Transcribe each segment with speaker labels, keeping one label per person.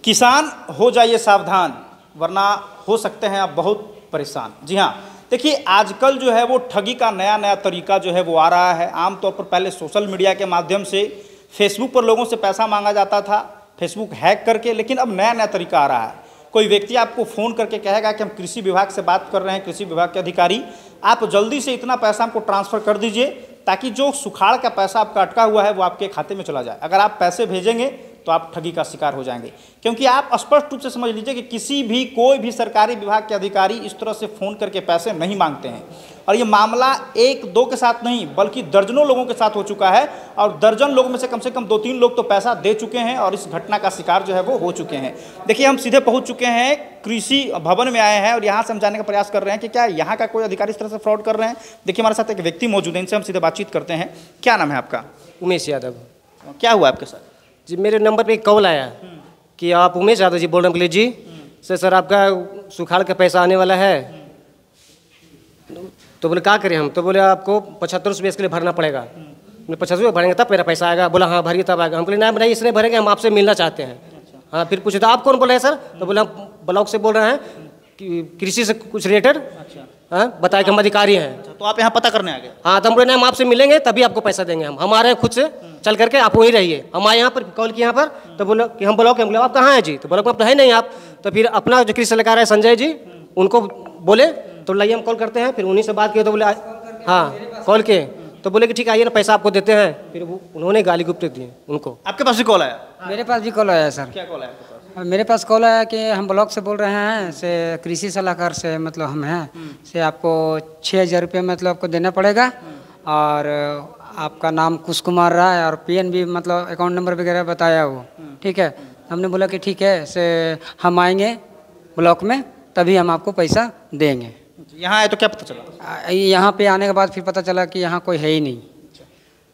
Speaker 1: किसान हो जाइए सावधान, वरना हो सकते हैं आप बहुत परेशान। जी हाँ, देखिए आजकल जो है वो ठगी का नया नया तरीका जो है वो आ रहा है। आमतौर पर पहले सोशल मीडिया के माध्यम से फेसबुक पर लोगों से पैसा मांगा जाता था, फेसबुक हैक करके, लेकिन अब नया नया तरीका आ रहा है। कोई व्यक्ति आपको फ़ोन करके कहेगा कि हम कृषि विभाग से बात कर रहे हैं, कृषि विभाग के अधिकारी, आप जल्दी से इतना पैसा हमको ट्रांसफ़र कर दीजिए ताकि जो सुखाड़ का पैसा आपका अटका हुआ है वो आपके खाते में चला जाए। अगर आप पैसे भेजेंगे तो आप ठगी का शिकार हो जाएंगे, क्योंकि आप स्पष्ट रूप से समझ लीजिए कि कोई भी सरकारी विभाग के अधिकारी इस तरह से फ़ोन करके पैसे नहीं मांगते हैं। और ये मामला एक दो के साथ नहीं बल्कि दर्जनों लोगों के साथ हो चुका है, और दर्जन लोगों में से कम 2-3 लोग तो पैसा दे चुके हैं और इस घटना का शिकार जो है वो हो चुके हैं। देखिए, हम सीधे पहुंच चुके हैं, कृषि भवन में आए हैं और यहाँ से हम जानने का प्रयास कर रहे हैं कि क्या यहाँ का कोई अधिकारी इस तरह से फ्रॉड कर रहे हैं। देखिए, हमारे साथ एक व्यक्ति मौजूद है, इनसे हम सीधे बातचीत करते हैं। क्या नाम है आपका?
Speaker 2: उमेश यादव।
Speaker 1: क्या हुआ आपके साथ?
Speaker 2: जी, मेरे नंबर पे एक कॉल आया कि आप उमेश यादव जी बोल रहे हैं? बोले जी सर आपका सुखाड़ का पैसा आने वाला है। तो बोले क्या करें हम? तो बोले आपको 75 रुपये इसके लिए भरना पड़ेगा। बोले 75 रुपये भरेंगे तब मेरा पैसा आएगा। बोला हाँ भरिए तब आएगा। हम बोले नहीं बनाइए, इसलिए भरेंगे, हम आपसे मिलना चाहते हैं। हाँ, फिर पूछे तो आप कौन बोल रहे हैं सर? तो बोला ब्लॉक से बोल रहे हैं कि कृषि से कुछ रिलेटेड। हाँ, बताया कि हम अधिकारी हैं।
Speaker 1: तो आप यहाँ पता करने आ गए?
Speaker 2: हाँ, तो हम बोले नहीं, हम आपसे मिलेंगे तभी आपको पैसा देंगे। हम आ रहे हैं खुद से चल करके, आप वहीं रहिए। हम आए यहाँ पर, कॉल किया यहाँ पर, तो बोलो कि हम ब्लॉक हैं। बोले आप कहाँ हैं जी? तो ब्लॉक में तो है नहीं आप। तो फिर अपना जो कृषि सलाहकार है संजय जी, उनको बोले तो लाइए हम कॉल करते हैं। फिर उन्हीं से बात किए तो बोले हाँ कॉल किए तो बोले कि ठीक आइए ना, पैसा आपको देते हैं। फिर वो उन्होंने गाली गुप्त दिए उनको।
Speaker 1: आपके पास भी कॉल आया?
Speaker 3: मेरे पास भी कॉल आया सर।
Speaker 1: क्या कॉल आया आपके पास?
Speaker 3: मेरे पास कॉल आया कि हम ब्लॉक से बोल रहे हैं, से कृषि सलाहकार से मतलब हम हैं, से आपको 6,000 रुपये मतलब आपको देना पड़ेगा, और आपका नाम कुश कुमार रहा है और PNB मतलब अकाउंट नंबर वगैरह बताया वो। ठीक है, हमने बोला कि ठीक है, से हम आएंगे ब्लॉक में तभी हम आपको पैसा देंगे।
Speaker 1: यहाँ आए तो क्या पता चला?
Speaker 3: यहाँ पे आने के बाद फिर पता चला कि यहाँ कोई है ही नहीं।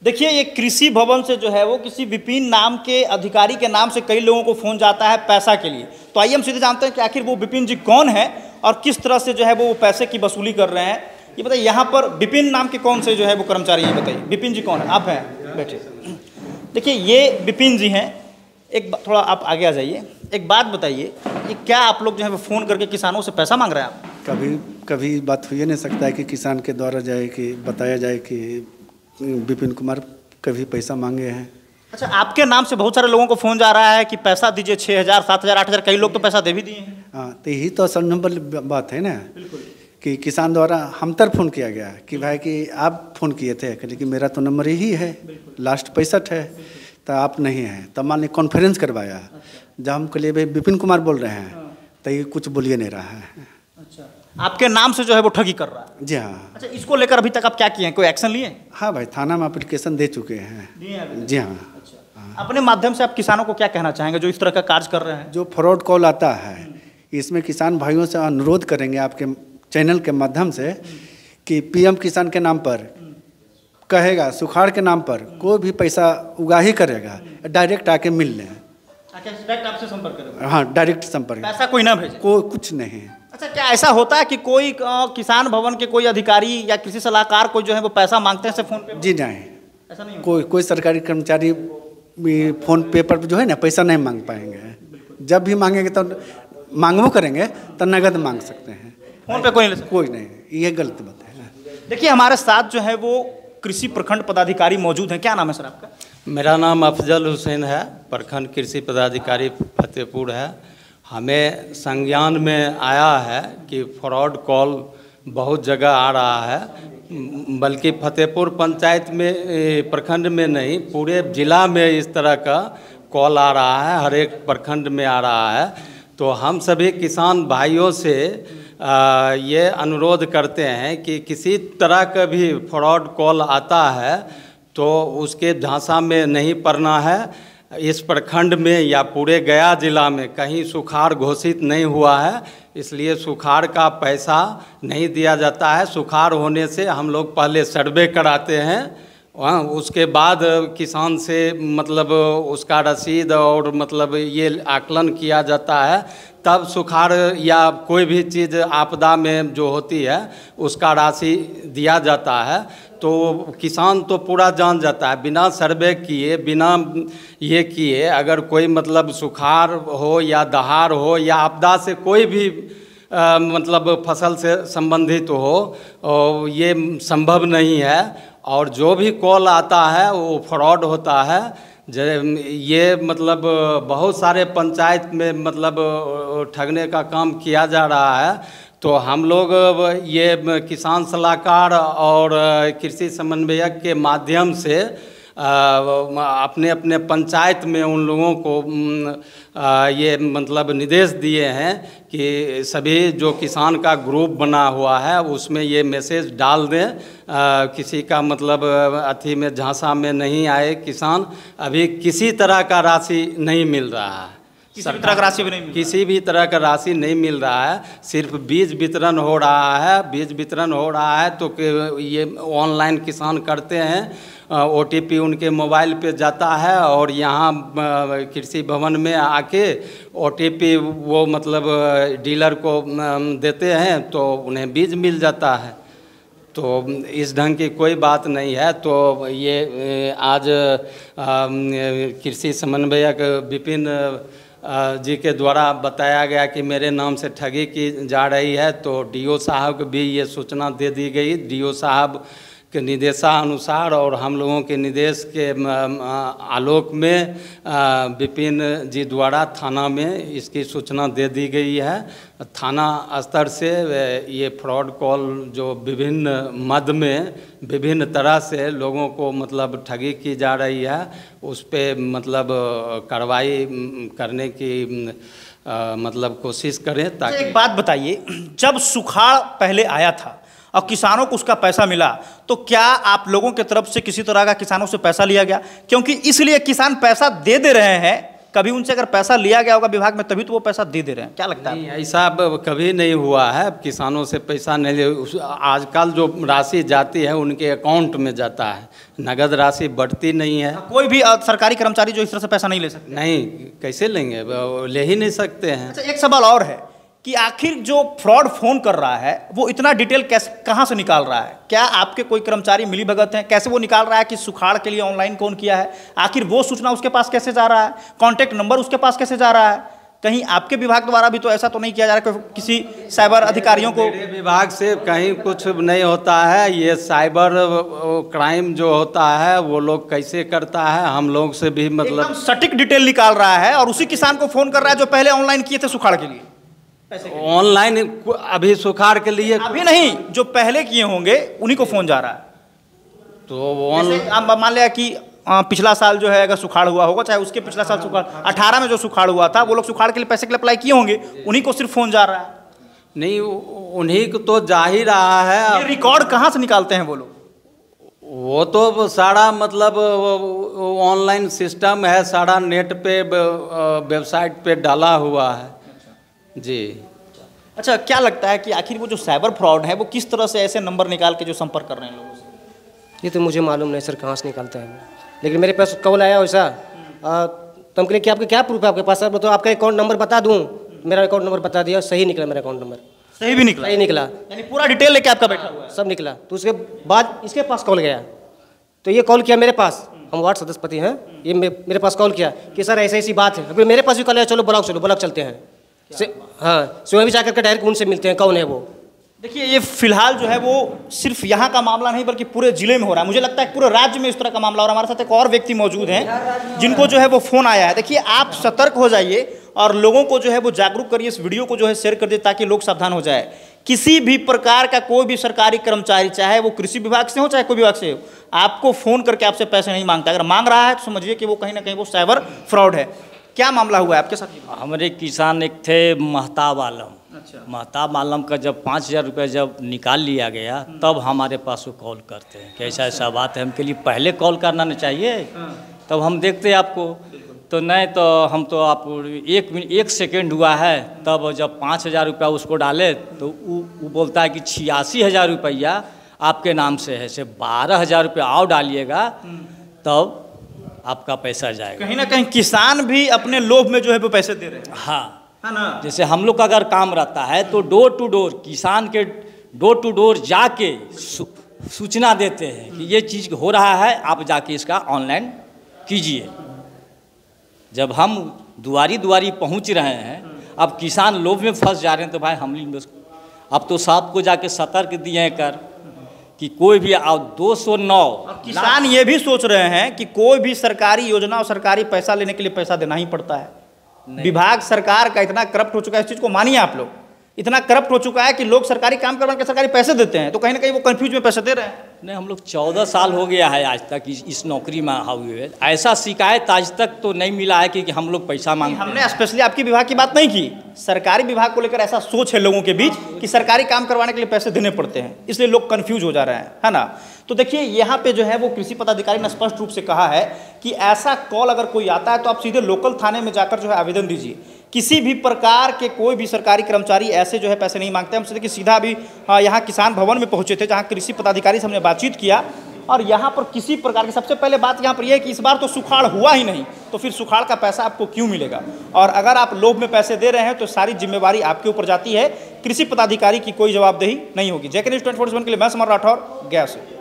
Speaker 1: देखिए, ये कृषि भवन से जो है वो किसी विपिन नाम के अधिकारी के नाम से कई लोगों को फ़ोन जाता है पैसा के लिए। तो आइए हम सीधे जानते हैं कि आखिर वो विपिन जी कौन है और किस तरह से जो है वो पैसे की वसूली कर रहे हैं। ये बताइए, यहाँ पर विपिन नाम के कौन से जो है वो कर्मचारी हैं? बताइए, विपिन जी कौन है? आप हैं, बैठे। देखिए, ये विपिन जी हैं। एक थोड़ा आप आगे आ जाइए। एक बात बताइए, ये क्या आप लोग जो है वो फ़ोन करके किसानों से पैसा मांग रहे हैं आप?
Speaker 4: कभी बात हो ही नहीं सकता है कि किसान के द्वारा जाए कि बताया जाए कि विपिन कुमार कभी पैसा मांगे हैं।
Speaker 1: अच्छा, आपके नाम से बहुत सारे लोगों को फ़ोन जा रहा है कि पैसा दीजिए, 6,000, 7,000, 8,000, कई लोग तो पैसा दे भी दिए हैं।
Speaker 4: हाँ, तो यही तो असल नंबर बात है ना, कि किसान द्वारा हम तर फ़ोन किया गया कि भाई कि आप फ़ोन किए थे, लेकिन मेरा तो नंबर यही है, लास्ट 65 है, तो आप नहीं हैं। तब मान ली कॉन्फ्रेंस करवाया, जब हम कहिए भाई विपिन कुमार बोल रहे हैं, तो ये कुछ बोलिए नहीं रहा है।
Speaker 1: अच्छा, आपके नाम से जो है वो ठगी कर रहा है?
Speaker 4: जी हाँ।
Speaker 1: अच्छा, इसको लेकर अभी तक आप क्या किए हैं? कोई एक्शन लिए?
Speaker 4: हाँ भाई, थाना में एप्लीकेशन दे चुके हैं। जी हाँ।
Speaker 1: अच्छा, अपने माध्यम से आप किसानों को क्या कहना चाहेंगे जो इस तरह का कार्य कर रहे हैं?
Speaker 4: जो फ्रॉड कॉल आता है, इसमें किसान भाइयों से अनुरोध करेंगे आपके चैनल के माध्यम से कि PM किसान के नाम पर कहेगा, सुखाड़ के नाम पर कोई भी पैसा उगाही करेगा, डायरेक्ट आके मिल लें।
Speaker 1: डायरेक्ट आपसे संपर्क करेगा?
Speaker 4: हाँ, डायरेक्ट संपर्क।
Speaker 1: पैसा कोई ना भेजे?
Speaker 4: कोई कुछ नहीं।
Speaker 1: अच्छा, क्या ऐसा होता है कि कोई किसान भवन के कोई अधिकारी या कृषि सलाहकार कोई जो है वो पैसा मांगते हैं फ़ोन पे?
Speaker 4: जी नहीं,
Speaker 1: ऐसा नहीं।
Speaker 4: कोई सरकारी कर्मचारी भी फ़ोन पे पर जो है ना पैसा नहीं मांग पाएंगे। जब भी मांगेंगे तो मांगवो करेंगे तो नगद मांग सकते हैं,
Speaker 1: फ़ोन पे कोई नहीं ले सकता?
Speaker 4: कोई नहीं, ये गलत बात है।
Speaker 1: देखिए, हमारे साथ जो है वो कृषि प्रखंड पदाधिकारी मौजूद हैं। क्या नाम है सर आपका?
Speaker 5: मेरा नाम अफजल हुसैन है, प्रखंड कृषि पदाधिकारी फतेहपुर है। हमें संज्ञान में आया है कि फ्रॉड कॉल बहुत जगह आ रहा है, बल्कि फतेहपुर पंचायत में, प्रखंड में नहीं, पूरे जिला में इस तरह का कॉल आ रहा है, हर एक प्रखंड में आ रहा है। तो हम सभी किसान भाइयों से ये अनुरोध करते हैं कि किसी तरह का भी फ्रॉड कॉल आता है तो उसके झांसा में नहीं पड़ना है। इस प्रखंड में या पूरे गया जिला में कहीं सुखाड़ घोषित नहीं हुआ है, इसलिए सुखाड़ का पैसा नहीं दिया जाता है। सुखाड़ होने से हम लोग पहले सर्वे कराते हैं, हाँ, उसके बाद किसान से मतलब उसका रसीद और मतलब ये आकलन किया जाता है, तब सुखाड़ या कोई भी चीज़ आपदा में जो होती है उसका राशि दिया जाता है। तो किसान तो पूरा जान जाता है, बिना सर्वे किए, बिना ये किए, अगर कोई मतलब सुखाड़ हो या दहाड़ हो या आपदा से कोई भी मतलब फसल से संबंधित हो, ये संभव नहीं है। और जो भी कॉल आता है वो फ्रॉड होता है। ये मतलब बहुत सारे पंचायत में मतलब ठगने का काम किया जा रहा है। तो हम लोग ये किसान सलाहकार और कृषि समन्वयक के माध्यम से अपने अपने पंचायत में उन लोगों को ये मतलब निर्देश दिए हैं कि सभी जो किसान का ग्रुप बना हुआ है उसमें ये मैसेज डाल दें, किसी का मतलब अथी में झांसा में नहीं आए किसान। अभी किसी तरह का राशि नहीं मिल रहा है,
Speaker 1: किसी भी तरह का राशि भी नहीं मिल रहा है।
Speaker 5: किसी भी तरह का राशि नहीं मिल रहा है, सिर्फ बीज वितरण हो रहा है। बीज वितरण हो रहा है तो ये ऑनलाइन किसान करते हैं, OTP उनके मोबाइल पे जाता है और यहाँ कृषि भवन में आके OTP वो मतलब डीलर को देते हैं तो उन्हें बीज मिल जाता है। तो इस ढंग की कोई बात नहीं है। तो ये आज कृषि समन्वयक विपिन जी के द्वारा बताया गया कि मेरे नाम से ठगी की जा रही है, तो DO साहब को भी ये सूचना दे दी गई। DO साहब के निर्देशानुसार और हम लोगों के निर्देश के आलोक में विपिन जी द्वारा थाना में इसकी सूचना दे दी गई है। थाना स्तर से ये फ्रॉड कॉल जो विभिन्न मद में विभिन्न तरह से लोगों को मतलब ठगी की जा रही है, उस पर मतलब कार्रवाई करने की मतलब कोशिश करें। ताकि
Speaker 1: एक बात बताइए, जब सुखाड़ पहले आया था और किसानों को उसका पैसा मिला, तो क्या आप लोगों की तरफ से किसी तरह का किसानों से पैसा लिया गया? क्योंकि इसलिए किसान पैसा दे रहे हैं, कभी उनसे अगर पैसा लिया गया होगा विभाग में तभी तो वो पैसा दे रहे हैं। क्या लगता है?
Speaker 5: नहीं, ऐसा कभी नहीं हुआ है। किसानों से पैसा नहीं, आजकल जो राशि जाती है उनके अकाउंट में जाता है, नगद राशि बढ़ती नहीं है।
Speaker 1: कोई भी सरकारी कर्मचारी जो इस तरह से पैसा नहीं ले सकते?
Speaker 5: नहीं, कैसे लेंगे, ले ही नहीं सकते हैं।
Speaker 1: अच्छा, एक सवाल और है कि आखिर जो फ्रॉड फोन कर रहा है वो इतना डिटेल कैसे कहाँ से निकाल रहा है? क्या आपके कोई कर्मचारी मिली भगत हैं? कैसे वो निकाल रहा है कि सुखाड़ के लिए ऑनलाइन कौन किया है? आखिर वो सूचना उसके पास कैसे जा रहा है? कॉन्टैक्ट नंबर उसके पास कैसे जा रहा है? कहीं आपके विभाग द्वारा भी तो ऐसा तो नहीं किया जा रहा कि किसी साइबर अधिकारियों को?
Speaker 5: मेरे विभाग से कहीं कुछ नहीं होता है। ये साइबर क्राइम जो होता है वो लोग कैसे करता है, हम लोग से भी मतलब
Speaker 1: एकदम सटीक डिटेल निकाल रहा है और उसी किसान को फोन कर रहा है जो पहले ऑनलाइन किए थे सुखाड़ के लिए।
Speaker 5: ऑनलाइन अभी सुखाड़ के लिए
Speaker 1: अभी नहीं, जो पहले किए होंगे उन्हीं को फोन जा रहा है।
Speaker 5: तो ऑनलाइन
Speaker 1: मान लिया कि पिछला साल जो है अगर सुखाड़ हुआ होगा, चाहे उसके पिछला साल सुखाड़ 18 में जो सुखाड़ हुआ था, वो लोग सुखाड़ के लिए पैसे के लिए अप्लाई किए होंगे, उन्हीं को सिर्फ फोन जा रहा है।
Speaker 5: नहीं, उन्हीं को तो जा ही रहा है।
Speaker 1: ये रिकॉर्ड कहाँ से निकालते हैं वो लोग?
Speaker 5: वो तो सारा मतलब ऑनलाइन सिस्टम है, सारा नेट पे वेबसाइट पे डाला हुआ है जी।
Speaker 1: अच्छा, क्या लगता है कि आखिर वो जो साइबर फ्रॉड है वो किस तरह से ऐसे नंबर निकाल के जो संपर्क कर रहे हैं लोगों से?
Speaker 2: ये तो मुझे मालूम नहीं सर कहाँ से निकालते हैं, लेकिन मेरे पास कॉल आया वैसा। तो हम कहें कि आपके क्या प्रूफ है आपके पास? सर तो आपका अकाउंट नंबर बता दूँ? मेरा अकाउंट नंबर बता दिया, सही निकला मेरा अकाउंट नंबर।
Speaker 1: सही भी निकला?
Speaker 2: सही निकला,
Speaker 1: यानी पूरा डिटेल लेके आपका बैठा हुआ है?
Speaker 2: सब निकला। तो उसके बाद इसके पास कॉल गया, तो ये कॉल किया मेरे पास, हम वार्ड सदस्यपति हैं, ये मेरे पास कॉल किया कि सर ऐसी ऐसी बात है। अभी मेरे पास भी कॉल आया, चलो ब्लॉक चलो, ब्लॉक चलते हैं। हाँ, स्वयं भी जाकर के डायरेक्ट उनसे मिलते हैं, कौन है वो।
Speaker 1: देखिए, ये फिलहाल जो है वो सिर्फ यहाँ का मामला नहीं बल्कि पूरे जिले में हो रहा है। मुझे लगता है पूरे राज्य में इस तरह का मामला हो रहा है। हमारे साथ एक और व्यक्ति मौजूद हैं जिनको जो है वो फ़ोन आया है। देखिए, आप सतर्क हो जाइए और लोगों को जो है वो जागरूक करिए, इस वीडियो को जो है शेयर कर दिए ताकि लोग सावधान हो जाए। किसी भी प्रकार का कोई भी सरकारी कर्मचारी, चाहे वो कृषि विभाग से हो चाहे कोई विभाग से हो, आपको फ़ोन करके आपसे पैसे नहीं मांगता। अगर मांग रहा है तो समझिए कि वो कहीं ना कहीं वो साइबर फ्रॉड है। क्या मामला हुआ है आपके साथ?
Speaker 6: हमारे किसान एक थे महताब आलम। अच्छा। महताब आलम का जब 5,000 रुपये जब निकाल लिया गया तब हमारे पास वो कॉल करते हैं कि ऐसा ऐसा बात है। हमके लिए पहले कॉल करना नहीं चाहिए, तब हम देखते आपको। तो नहीं तो हम तो आप 1 सेकेंड हुआ है, तब जब 5,000 रुपया उसको डाले तो वो बोलता है कि 86,000 रुपया आपके नाम से है, से 12,000 रुपये और डालिएगा तब आपका पैसा जाएगा।
Speaker 1: कहीं ना कहीं किसान भी अपने लोभ में जो है वो पैसे दे रहे हैं।
Speaker 6: हाँ,
Speaker 1: है ना?
Speaker 6: जैसे हम लोग का अगर काम रहता है तो डोर टू डोर किसान के डोर टू डोर जाके सूचना देते हैं कि ये चीज़ हो रहा है, आप जाके इसका ऑनलाइन कीजिए। जब हम दुआरी दुआरी पहुंच रहे हैं, अब किसान लोभ में फंस जा रहे हैं, तो भाई हम अब तो साहब को जाके सतर्क दिए कर कि कोई भी 209
Speaker 1: किसान ये भी सोच रहे हैं कि कोई भी सरकारी योजना और सरकारी पैसा लेने के लिए पैसा देना ही पड़ता है। विभाग सरकार का इतना करप्ट हो चुका है, इस चीज़ को मानिए आप लोग, इतना करप्ट हो चुका है कि लोग सरकारी काम करवा के सरकारी पैसे देते हैं, तो कहीं ना कहीं वो कंफ्यूज में पैसे दे रहे हैं।
Speaker 6: नहीं, हम लोग 14 साल हो गया है आज तक इस नौकरी में हुए, ऐसा शिकायत आज तक तो नहीं मिला है कि हम लोग पैसा मांगते हैं।
Speaker 1: हमने स्पेशली आपके विभाग की बात नहीं की, सरकारी विभाग को लेकर ऐसा सोच है लोगों के बीच कि सरकारी काम करवाने के लिए पैसे देने पड़ते हैं, इसलिए लोग कंफ्यूज हो जा रहे हैं, है ना। तो देखिए यहाँ पे जो है वो कृषि पदाधिकारी ने स्पष्ट रूप से कहा है कि ऐसा कॉल अगर कोई आता है तो आप सीधे लोकल थाने में जाकर जो है आवेदन दीजिए। किसी भी प्रकार के कोई भी सरकारी कर्मचारी ऐसे जो है पैसे नहीं मांगते। हम देखिए सीधा अभी यहाँ किसान भवन में पहुँचे थे, जहाँ कृषि पदाधिकारी से हमने बातचीत किया, और यहाँ पर किसी प्रकार की सबसे पहले बात यहाँ पर यह है कि इस बार तो सुखाड़ हुआ ही नहीं, तो फिर सुखाड़ का पैसा आपको क्यों मिलेगा। और अगर आप लोभ में पैसे दे रहे हैं तो सारी जिम्मेवारी आपके ऊपर जाती है, कृषि पदाधिकारी की कोई जवाबदेही नहीं होगी। जेके न्यूज़ 24/7 के लिए मैं समर राठौर, गया से।